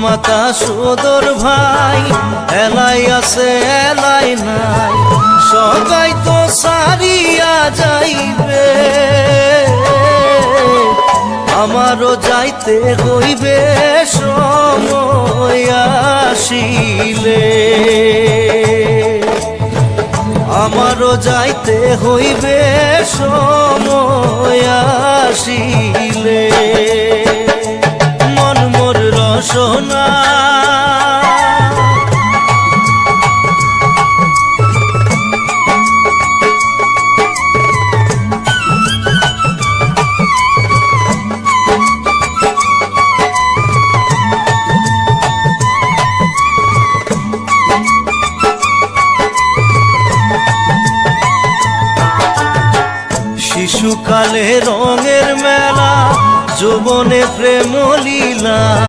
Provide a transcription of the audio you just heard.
মাতা সুদর ভাই এলাই আছে এলাই নাই সবাই তো সারিয়া যাইবে আমারও যাইতে হইবে সময় আসিলে আমারও যাইতে হইবে সময় আসিলে মন মোর রসনা শিশুকালে রঙের মেলা যৌবনে প্রেম লীলা